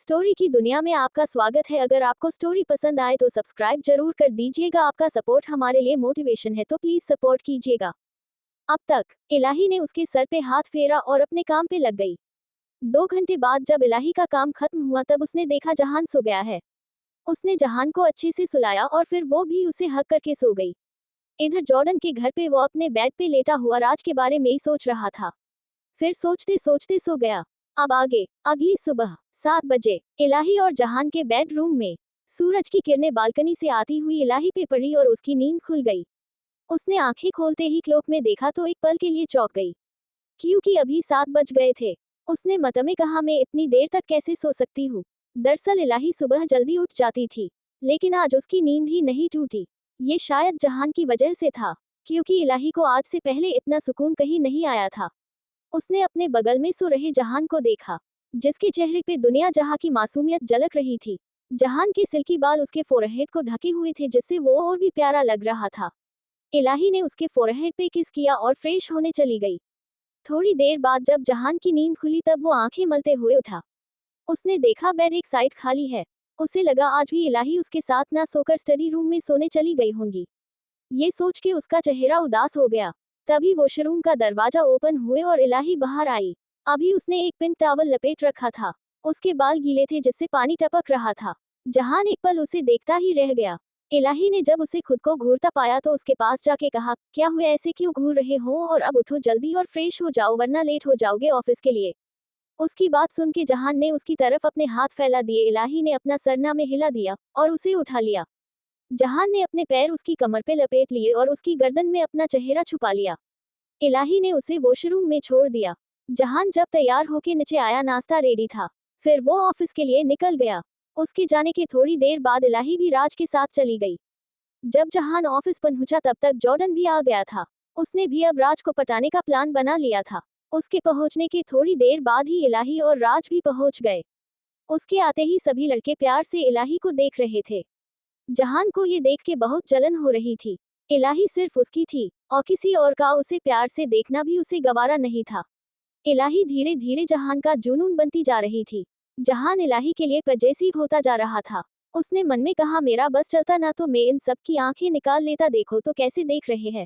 Story की दुनिया में आपका स्वागत है। अगर आपको स्टोरी पसंद आए तो सब्सक्राइब जरूर कर दीजिएगा। आपका सपोर्ट हमारे लिए मोटिवेशन है, तो प्लीज सपोर्ट कीजिएगा। अब तक इलाही ने उसके सर पे हाथ फेरा और अपने काम पे लग गई। 2 घंटे बाद जब इलाही का काम खत्म हुआ तब उसने देखा जहान सो गया है। उसने जहान को अच्छे से सुलाया और फिर वो भी उसे हक करके सो गई। इधर जॉर्डन के घर पे वो अपने बेड पे लेटा हुआ राज के बारे में ही सोच रहा था। फिर सोचते सोचते सो गया। अब आगे। अगली सुबह 7 बजे इलाही और जहान के बेडरूम में सूरज की किरणें बालकनी से आती हुई इलाही पे पड़ी और उसकी नींद खुल गई। उसने आंखें खोलते ही क्लॉक में देखा तो एक पल के लिए चौंक गई, क्योंकि अभी 7 बज गए थे। उसने मत में कहा, मैं इतनी देर तक कैसे सो सकती हूँ। दरअसल इलाही सुबह जल्दी उठ जाती थी, लेकिन आज उसकी नींद ही नहीं टूटी। ये शायद जहान की वजह से था, क्योंकि इलाही को आज से पहले इतना सुकून कहीं नहीं आया था। उसने अपने बगल में सो रहे जहान को देखा, जिसके चेहरे पे दुनिया जहां की मासूमियत झलक रही थी। जहान के सिल्की बाल उसके फोरहेड को ढके हुए थे, जिससे वो और भी प्यारा लग रहा था। इलाही ने उसके फोरहेड पे किस किया और फ्रेश होने चली गई। थोड़ी देर बाद जब जहान की नींद खुली तब वो आंखें मलते हुए उठा। उसने देखा बेड एक साइड खाली है। उसे लगा आज भी इलाही उसके साथ ना सोकर स्टडी रूम में सोने चली गई होंगी। ये सोच के उसका चेहरा उदास हो गया। तभी वॉशरूम का दरवाजा ओपन हुए और इलाही बाहर आई। अभी उसने एक पिंक टॉवल लपेट रखा था। उसके बाल गीले थे, जिससे पानी टपक रहा था। जहान एक पल उसे देखता ही रह गया। इलाही ने जब उसे खुद को घूरता पाया तो उसके पास जाके कहा, क्या हुआ, ऐसे क्यों घूर रहे हो, और अब उठो जल्दी और फ्रेश हो जाओ वरना लेट हो जाओगे ऑफिस के लिए। उसकी बात सुन के जहान ने उसकी तरफ अपने हाथ फैला दिए। इलाही ने अपना सरना में हिला दिया और उसे उठा लिया। जहान ने अपने पैर उसकी कमर पे लपेट लिए और उसकी गर्दन में अपना चेहरा छुपा लिया। इलाही ने उसे वॉशरूम में छोड़ दिया। जहान जब तैयार होके नीचे आया, नाश्ता रेडी था। फिर वो ऑफिस के लिए निकल गया। उसके जाने के थोड़ी देर बाद इलाही भी राज के साथ चली गई। जब जहान ऑफिस पहुंचा तब तक जॉर्डन भी आ गया था। उसने भी अब राज को पटाने का प्लान बना लिया था। उसके पहुंचने के थोड़ी देर बाद ही इलाही और राज भी पहुंच गए। उसके आते ही सभी लड़के प्यार से इलाही को देख रहे थे। जहान को ये देख के बहुत जलन हो रही थी। इलाही सिर्फ उसकी थी और किसी और का उसे प्यार से देखना भी उसे गवारा नहीं था। इलाही धीरे धीरे जहान का जुनून बनती जा रही थी। जहान इलाही के लिए पजेसिव होता जा रहा था। उसने मन में कहा, मेरा बस चलता ना तो मैं इन सब की आंखें निकाल लेता। देखो तो कैसे देख रहे हैं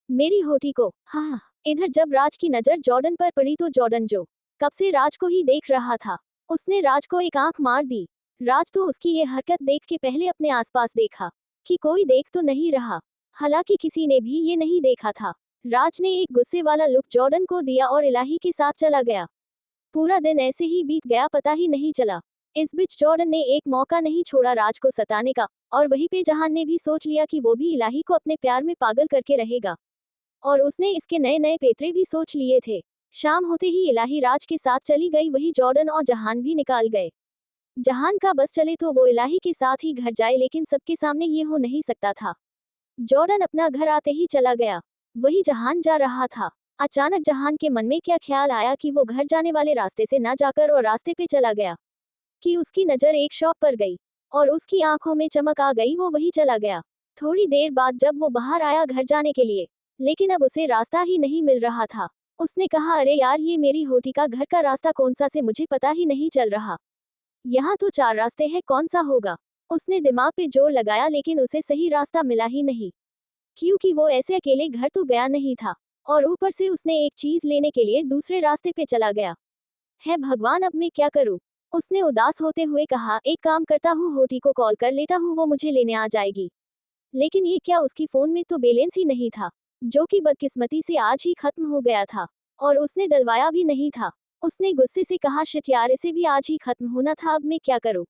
मेरी होटी को। हाँ। इधर जब राज की नजर जॉर्डन पर पड़ी तो जॉर्डन, जो कब से राज को ही देख रहा था, उसने राज को एक आंख मार दी। राज तो उसकी ये हरकत देख के पहले अपने आसपास देखा कि कोई देख तो नहीं रहा। हालांकि किसी ने भी ये नहीं देखा था। राज ने एक गुस्से वाला लुक जॉर्डन को दिया और इलाही के साथ चला गया। पूरा दिन ऐसे ही बीत गया, पता ही नहीं चला। इस बीच जॉर्डन ने एक मौका नहीं छोड़ा राज को सताने का, और वहीं पे जहान ने भी सोच लिया कि वो भी इलाही को अपने प्यार में पागल करके रहेगा, और उसने इसके नए नए पेतरे भी सोच लिए थे। शाम होते ही इलाही राज के साथ चली गई, वही जॉर्डन और जहान भी निकाल गए। जहान का बस चले तो वो इलाही के साथ ही घर जाए, लेकिन सबके सामने ये हो नहीं सकता था। जॉर्डन अपना घर आते ही चला गया, वही जहान जा रहा था। अचानक जहान के मन में क्या ख्याल आया कि वो घर जाने वाले रास्ते से ना जाकर और रास्ते पे चला गया, कि उसकी नजर एक शॉप पर गई और उसकी आंखों में चमक आ गई। वो वही चला गया। थोड़ी देर बाद जब वो बाहर आया घर जाने के लिए, लेकिन अब उसे रास्ता ही नहीं मिल रहा था। उसने कहा, अरे यार, ये मेरी होटी का घर का रास्ता कौन सा से मुझे पता ही नहीं चल रहा। यहाँ तो 4 रास्ते हैं, कौन सा होगा। उसने दिमाग पे जोर लगाया, लेकिन उसे सही रास्ता मिला ही नहीं, क्योंकि वो ऐसे अकेले घर तो गया नहीं था, और ऊपर से उसने एक चीज लेने के लिए दूसरे रास्ते पे चला गया। है भगवान, अब मैं क्या करूँ। उसने उदास होते हुए कहा, एक काम करता हूँ, होटी को कॉल कर लेता हूँ, वो मुझे लेने आ जाएगी। लेकिन ये क्या, उसकी फोन में तो बैलेंस ही नहीं था, जो कि बदकिस्मती से आज ही खत्म हो गया था, और उसने डलवाया भी नहीं था। उसने गुस्से से कहा, शिट यार, इसे भी आज ही खत्म होना था, अब मैं क्या करूँ।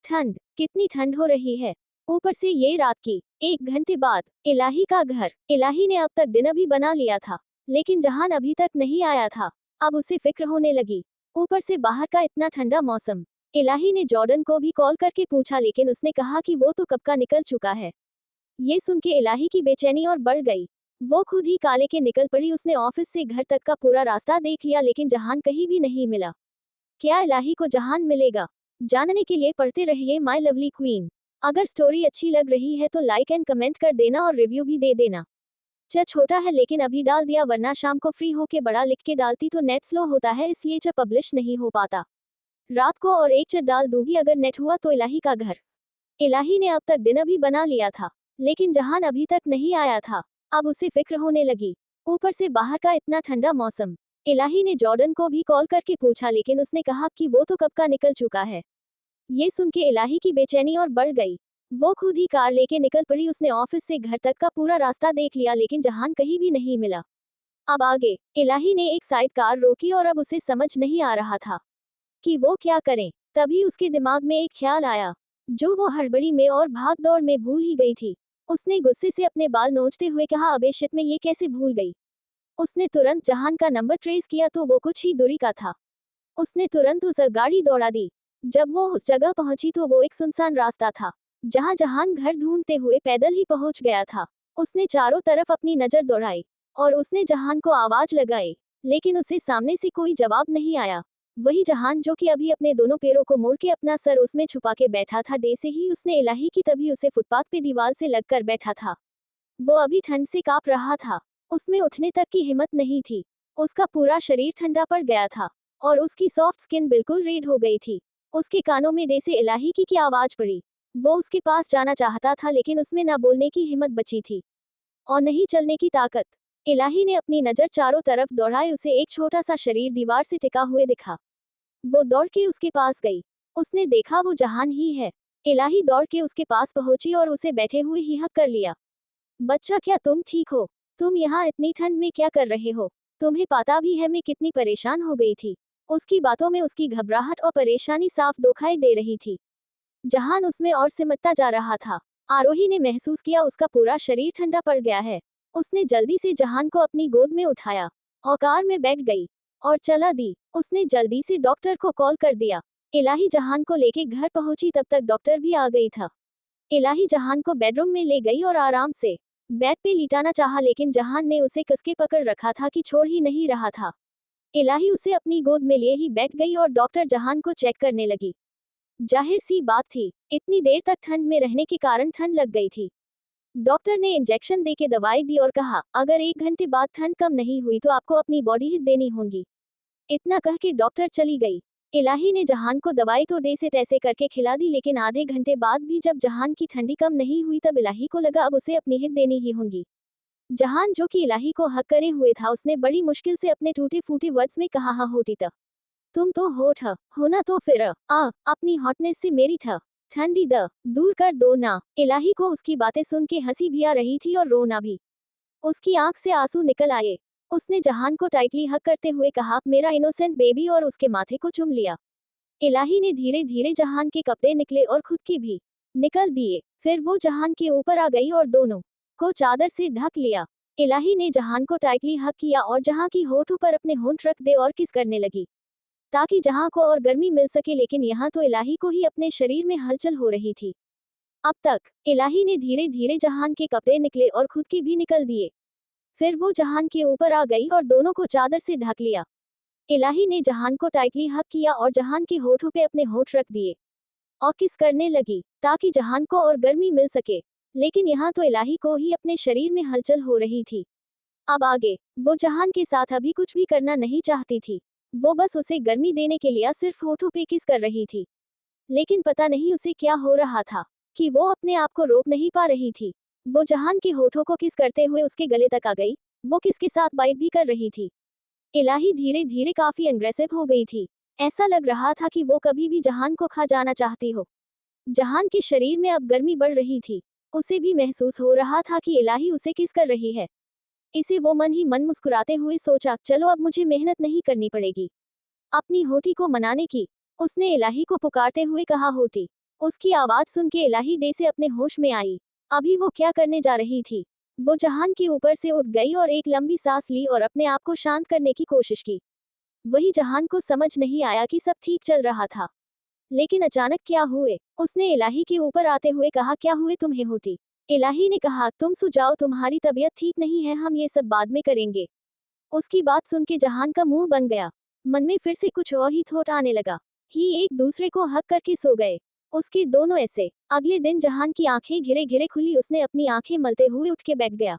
ठंड, कितनी ठंड हो रही है, ऊपर से ये रात की। 1 घंटे बाद इलाही का घर। इलाही ने अब तक डिनर भी बना लिया था, लेकिन जहान अभी तक नहीं आया था। अब उसे फिक्र होने लगी, ऊपर से बाहर का इतना ठंडा मौसम। इलाही ने जॉर्डन को भी कॉल करके पूछा, लेकिन उसने कहा कि वो तो कब का निकल चुका है। ये सुन के इलाही की बेचैनी और बढ़ गई। वो खुद ही काले के निकल पड़ी। उसने ऑफिस से घर तक का पूरा रास्ता देख लिया, लेकिन जहान कहीं भी नहीं मिला। क्या इलाही को जहान मिलेगा? जानने के लिए पढ़ते रहिए माय लवली क्वीन। अगर स्टोरी अच्छी लग रही है तो लाइक एंड कमेंट कर देना और रिव्यू भी दे देना। छोटा है लेकिन अभी डाल दिया, वरना शाम को फ्री होके बड़ा लिख के डालती तो नेट स्लो होता है, इसलिए पब्लिश नहीं हो पाता। रात को और एक चट डाल दूंगी अगर नेट हुआ तो इलाही का घर। इलाही ने अब तक डिनर भी बना लिया था, लेकिन जहान अभी तक नहीं आया था। अब उसे फिक्र होने लगी, ऊपर से बाहर का इतना ठंडा मौसम। इलाही ने जॉर्डन को भी कॉल करके पूछा, लेकिन उसने कहा कि वो तो कब का निकल चुका है। ये सुन के इलाही की बेचैनी और बढ़ गई। वो खुद ही कार लेके निकल पड़ी। उसने ऑफिस से घर तक का पूरा रास्ता देख लिया, लेकिन जहान कहीं भी नहीं मिला। अब आगे इलाही ने एक साइड कार रोकी और अब उसे समझ नहीं आ रहा था कि वो क्या करें। तभी उसके दिमाग में एक ख्याल आया, जो वो हड़बड़ी में और भाग दौड़ में भूल ही गई थी। उसने गुस्से से अपने बाल नोचते हुए कहा, अबे शिट, मैं ये कैसे भूल गई। उसने तुरंत जहान का नंबर ट्रेस किया तो वो कुछ ही दूरी का था। उसने तुरंत उस गाड़ी दौड़ा दी। जब वो उस जगह पहुंची तो वो एक सुनसान रास्ता था, जहां जहान घर ढूंढते हुए पैदल ही पहुंच गया था। उसने चारों तरफ अपनी नजर दौड़ाई और उसने जहान को आवाज लगाई, लेकिन उसे सामने से कोई जवाब नहीं आया। वही जहान जो कि अभी अपने दोनों पैरों को मोड़ के अपना सर उसमें छुपा के बैठा था, जैसे ही उसने इलाही की तभी उसे फुटपाथ पे दीवार से लगकर बैठा था। वो अभी ठंड से कांप रहा था, उसमें उठने तक की हिम्मत नहीं थी। उसका पूरा शरीर ठंडा पड़ गया था और उसकी सॉफ्ट स्किन बिल्कुल रेड हो गई थी। उसके कानों में जैसे इलाही की आवाज पड़ी। वो उसके पास जाना चाहता था, लेकिन उसमें ना बोलने की हिम्मत बची थी और नहीं चलने की ताकत। इलाही ने अपनी नजर चारों तरफ दौड़ाई, उसे एक छोटा सा शरीर दीवार से टिका हुए दिखा। वो दौड़ के उसके पास गई। उसने देखा वो जहान ही है। इलाही दौड़ के उसके पास पहुंची और उसे बैठे हुए ही हक कर लिया। बच्चा, क्या तुम ठीक हो? तुम यहाँ इतनी ठंड में क्या कर रहे हो? तुम्हें पता भी है मैं कितनी परेशान हो गई थी। उसकी बातों में उसकी घबराहट और परेशानी साफ दिखाई दे रही थी। जहान उसमें और सिमटता जा रहा था। आरोही ने महसूस किया उसका पूरा शरीर ठंडा पड़ गया है। उसने जल्दी से जहान को अपनी गोद में उठाया और कार में बैठ गई और चला दी। उसने जल्दी से डॉक्टर को कॉल कर दिया। इलाही जहान को लेके घर पहुंची, तब तक डॉक्टर भी आ गई था। इलाही जहान को बेडरूम में ले गई और आराम से बेड पे लिटाना चाहा, लेकिन जहान ने उसे कसके पकड़ रखा था कि छोड़ ही नहीं रहा था। इलाही उसे अपनी गोद में लिए ही बैठ गई और डॉक्टर जहान को चेक करने लगी। जाहिर सी बात थी, इतनी देर तक ठंड में रहने के कारण ठंड लग गई थी। डॉक्टर ने इंजेक्शन देके दवाई दी और कहा, अगर 1 घंटे बाद ठंड कम नहीं हुई तो आपको अपनी बॉडी हीट देनी होगी। इतना कह के डॉक्टर चली गई। इलाही ने जहान को दवाई तो जैसे तैसे करके खिला दी, लेकिन आधे घंटे बाद भी जब जहान की ठंडी कम नहीं हुई तब इलाही को लगा अब उसे अपनी हिट देनी ही होगी। जहान जो कि इलाही को हक करे हुए था, उसने बड़ी मुश्किल से अपने टूटे फूटे वर्ड्स में कहा, हाँ होती त तुम तो होठ होना तो फिर अपनी हॉटनेस से मेरी ठंडी दूर कर दो ना। इलाही को उसकी बातें सुन के हंसी भी आ रही थी और रोना भी। उसकी आंख से आंसू निकल आए। उसने जहान को टाइटली हक करते हुए कहा, मेरा इनोसेंट बेबी, और उसके माथे को चूम लिया। इलाही ने धीरे धीरे जहान के कपड़े निकले और खुद के भी निकल दिए। फिर वो जहान के ऊपर आ गई और दोनों को चादर से ढक लिया। इलाही ने जहान को टाइटली हक किया और जहां की होठों पर अपने होंठ रख दे और किस करने लगी, ताकि जहां को और गर्मी मिल सके, लेकिन यहाँ तो इलाही को ही अपने शरीर में हलचल हो रही थी। अब तक इलाही ने धीरे धीरे जहान के कपड़े निकले और खुद के भी निकल दिए। फिर वो जहान के ऊपर आ गई और दोनों को चादर से ढक लिया। इलाही ने जहान को टाइटली हक किया और जहान के होठों पे अपने होठ रख दिए और किस करने लगी, ताकि जहान को और गर्मी मिल सके, लेकिन यहाँ तो इलाही को ही अपने शरीर में हलचल हो रही थी। अब आगे वो जहान के साथ अभी कुछ भी करना नहीं चाहती थी। वो बस उसे गर्मी देने के लिए सिर्फ होठों पे किस कर रही थी, लेकिन पता नहीं उसे क्या हो रहा था कि वो अपने आप को रोक नहीं पा रही थी। वो जहान के होठों को किस करते हुए उसके गले तक आ गई। वो किसके साथ बाइट भी कर रही थी। इलाही धीरे धीरे काफी अग्रेसिव हो गई थी। ऐसा लग रहा था कि वो कभी भी जहान को खा जाना चाहती हो। जहान के शरीर में अब गर्मी बढ़ रही थी। उसे भी महसूस हो रहा था कि इलाही उसे किस कर रही है। इसे वो मन ही मन मुस्कुराते हुए सोचा, चलो अब मुझे मेहनत नहीं करनी पड़ेगी अपनी होटी को मनाने की। उसने इलाही को पुकारते हुए कहा, होटी। उसकी आवाज सुन के इलाही डे से अपने होश में आई। अभी वो क्या करने जा रही थी। वो जहान के ऊपर से उठ गई और एक लंबी सांस ली और अपने आप को शांत करने की कोशिश की। वही जहान को समझ नहीं आया कि सब ठीक चल रहा था, लेकिन अचानक क्या हुए। उसने इलाही के ऊपर आते हुए कहा, क्या हुए तुम्हें होटी? इलाही ने कहा, तुम सो जाओ, तुम्हारी तबीयत ठीक नहीं है, हम ये सब बाद में करेंगे। उसकी बात सुन के जहान का मुंह बन गया। मन में फिर से कुछ और ही थॉट आने लगा। ही एक दूसरे को हक करके सो गए। उसके दोनों ऐसे। अगले दिन जहान की आंखें घिरे घिरे खुली। उसने अपनी आंखें मलते हुए उठ के बैठ गया।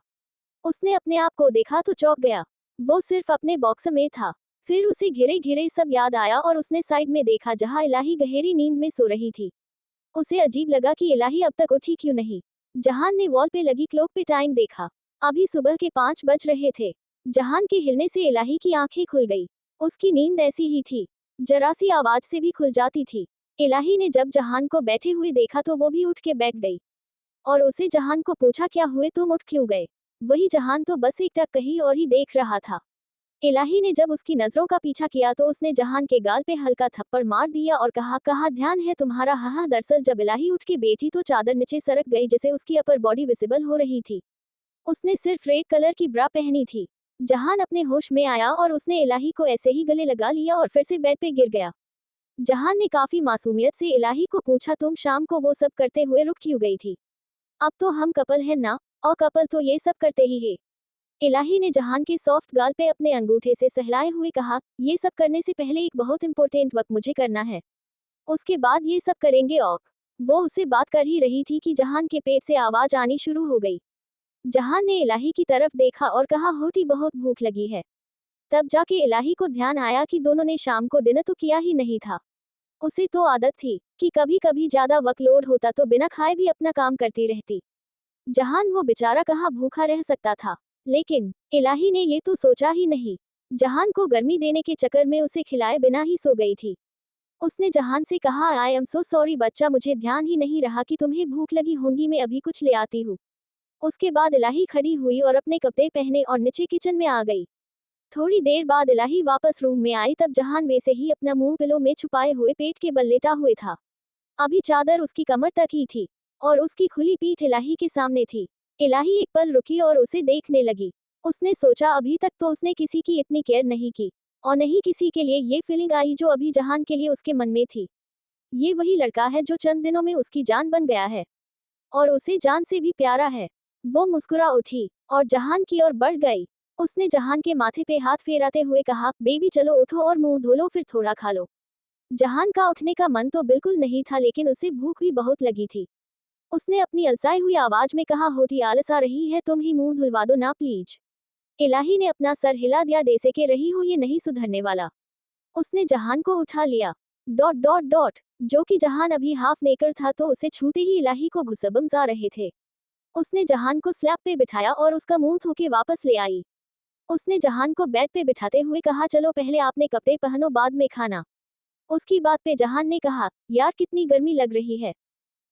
उसने अपने आप को देखा तो चौंक गया। वो सिर्फ अपने बॉक्स में था। फिर उसे घिरे घिरे सब याद आया और उसने साइड में देखा जहां इलाही गहरी नींद में सो रही थी। उसे अजीब लगा कि इलाही अब तक उठी क्यों नहीं। जहान ने वॉल पे लगी क्लॉक पे टाइम देखा। अभी सुबह के 5 बज रहे थे। जहान के हिलने से इलाही की आंखें खुल गई। उसकी नींद ऐसी ही थी, जरा सी आवाज से भी खुल जाती थी। इलाही ने जब जहान को बैठे हुए देखा तो वो भी उठ के बैठ गई और उसे जहान को पूछा, क्या हुए, तुम उठ क्यों गए। वही जहान तो बस एक टक कहीं और ही देख रहा था। इलाही ने जब उसकी नजरों का पीछा किया तो उसने जहान के गाल पे हल्का थप्पड़ मार दिया और कहा ध्यान है तुम्हारा। हाँ। दरअसल जब इलाही उठ के बैठी तो चादर नीचे सरक गई जिससे उसकी अपर बॉडी विजिबल हो रही थी। उसने सिर्फ रेड कलर की ब्रा पहनी थी। जहान अपने होश में आया और उसने इलाही को ऐसे ही गले लगा लिया और फिर से बेड पे गिर गया। जहान ने काफी मासूमियत से इलाही को पूछा, तुम शाम को वो सब करते हुए रुक क्यों गई थी। अब तो हम कपल हैं ना, और कपल तो ये सब करते ही है। इलाही ने जहान के सॉफ्ट गाल पे अपने अंगूठे से सहलाए हुए कहा, ये सब करने से पहले एक बहुत इंपॉर्टेंट वक्त मुझे करना है, उसके बाद ये सब करेंगे। और वो उससे बात कर ही रही थी कि जहान के पेट से आवाज आनी शुरू हो गई। जहान ने इलाही की तरफ देखा और कहा, होटी बहुत भूख लगी है। तब जाके इलाही को ध्यान आया कि दोनों ने शाम को डिनर तो किया ही नहीं था। उसे तो आदत थी कि कभी कभी ज्यादा वर्कलोड होता तो बिना खाए भी अपना काम करती रहती। जहान वो बेचारा कहाँ भूखा रह सकता था, लेकिन इलाही ने ये तो सोचा ही नहीं। जहान को गर्मी देने के चक्कर में उसे खिलाए बिना ही सो गई थी। उसने जहान से कहा, आई एम सो सॉरी बच्चा, मुझे ध्यान ही नहीं रहा कि तुम्हें भूख लगी होगी, मैं अभी कुछ ले आती हूँ। उसके बाद इलाही खड़ी हुई और अपने कपड़े पहने और नीचे किचन में आ गई। थोड़ी देर बाद इलाही वापस रूम में आई तब जहान वैसे ही अपना मुंह पिलो में छुपाए हुए पेट के बल लेटा हुए था। अभी चादर उसकी कमर तक ही थी और उसकी खुली पीठ इलाही के सामने थी। इलाही एक पल रुकी और उसे देखने लगी। उसने सोचा अभी तक तो उसने किसी की इतनी केयर नहीं की और नहीं किसी के लिए ये फीलिंग आई जो अभी जहान के लिए उसके मन में थी। ये वही लड़का है जो चंद दिनों में उसकी जान बन गया है और उसे जान से भी प्यारा है। वो मुस्कुरा उठी और जहान की ओर बढ़ गई। उसने जहान के माथे पे हाथ फेराते हुए कहा, बेबी चलो उठो और मुंह धो लो, फिर थोड़ा खा लो। जहान का उठने का मन तो बिल्कुल नहीं था, लेकिन उसे भूख भी बहुत लगी थी। उसने अपनी अलसाई हुई आवाज में कहा, होटी आलस आ रही है, तुम ही मुंह धुलवा दो ना प्लीज। इलाही ने अपना सर हिला दिया, जैसे कि रही हो ये नहीं सुधरने वाला। उसने जहान को उठा लिया। डॉट डॉट डॉट जो कि जहान अभी हाफ नेकर था तो उसे छूते ही इलाही को घुसबम्स आ रहे थे। उसने जहान को स्लैब पे बिठाया और उसका मुंह धो के वापस ले आई। उसने जहान को बेड पे बिठाते हुए कहा, चलो पहले आपने कपड़े पहनो बाद में खाना। उसकी बात पे जहान ने कहा, यार कितनी गर्मी लग रही है।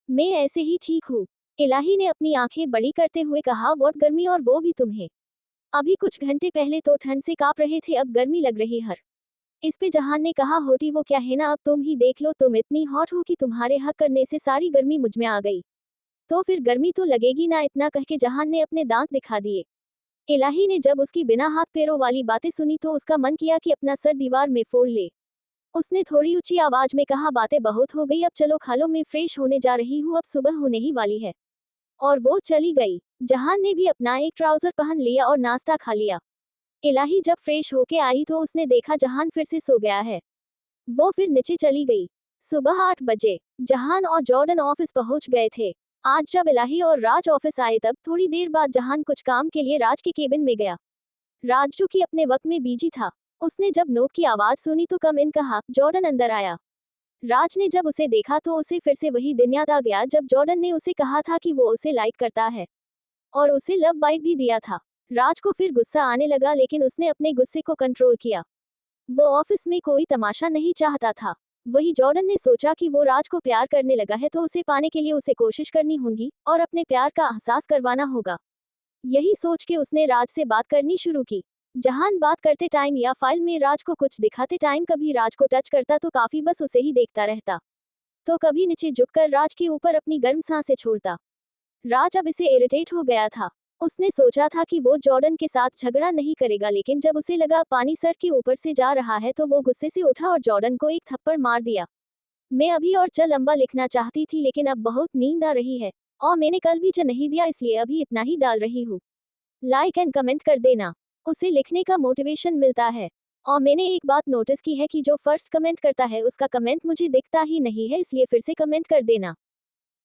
मैं ऐसे ही ठीक हूँ। इलाही ने अपनी आंखें बड़ी करते हुए कहा, व्हाट गर्मी, और वो भी तुम्हें। अभी कुछ घंटे पहले तो ठंड से कांप रहे थे, अब गर्मी लग रही है। इस पे जहान ने कहा, होटी वो क्या है ना, अब तुम ही देख लो, तुम इतनी हॉट हो कि तुम्हारे हक करने से सारी गर्मी मुझ में आ गई। तो फिर गर्मी तो लगेगी ना। इतना कह के जहान ने अपने दांत दिखा दिए। इलाही ने जब उसकी बिना हाथ पैरों वाली बातें सुनी तो उसका मन किया कि अपना सर दीवार में फोड़ ले। उसने थोड़ी ऊंची आवाज में कहा, बातें बहुत हो गई, अब चलो खा लो, मैं फ्रेश होने जा रही हूँ, अब सुबह होने ही वाली है। और वो चली गई। जहान ने भी अपना एक ट्राउजर पहन लिया और नाश्ता खा लिया। इलाही जब फ्रेश होके आई तो उसने देखा जहान फिर से सो गया है। वो फिर नीचे चली गई। सुबह 8 बजे जहान और जॉर्डन ऑफिस पहुंच गए थे। आज जब इलाही और राज ऑफिस आए तब थोड़ी देर बाद जहान कुछ काम के लिए राज के केबिन में गया। राज जो कि अपने वक्त में बिजी था, उसने जब नोक की आवाज सुनी तो कम इन कहा। जॉर्डन अंदर आया। राज ने जब उसे देखा तो उसे फिर से वही दिन याद आ गया जब जॉर्डन ने उसे कहा था कि वो उसे लाइक करता है और उसे लव बाइट भी दिया था। राज को फिर गुस्सा आने लगा, लेकिन उसने अपने गुस्से को कंट्रोल किया। वो ऑफिस में कोई तमाशा नहीं चाहता था। वही जॉर्डन ने सोचा कि वो राज को प्यार करने लगा है तो उसे पाने के लिए उसे कोशिश करनी होगी और अपने प्यार का एहसास करवाना होगा। यही सोच के उसने राज से बात करनी शुरू की। जहान बात करते टाइम या फाइल में राज को कुछ दिखाते टाइम कभी राज को टच करता तो काफी बस उसे ही देखता रहता, तो कभी नीचे झुककर राज के ऊपर अपनी गर्म सांसें छोड़ता। राज अब इसे इरिटेट हो गया था। उसने सोचा था कि वो जॉर्डन के साथ झगड़ा नहीं करेगा, लेकिन जब उसे लगा पानी सर के ऊपर से जा रहा है तो वो गुस्से से उठा और जॉर्डन को एक थप्पड़ मार दिया। मैं अभी और च लंबा लिखना चाहती थी, लेकिन अब बहुत नींद आ रही है और मैंने कल भी च नहीं दिया, इसलिए अभी इतना ही डाल रही हूँ। लाइक एंड कमेंट कर देना, उसे लिखने का मोटिवेशन मिलता है। और मैंने एक बात नोटिस की है कि जो फर्स्ट कमेंट करता है उसका कमेंट मुझे दिखता ही नहीं है, इसलिए फिर से कमेंट कर देना।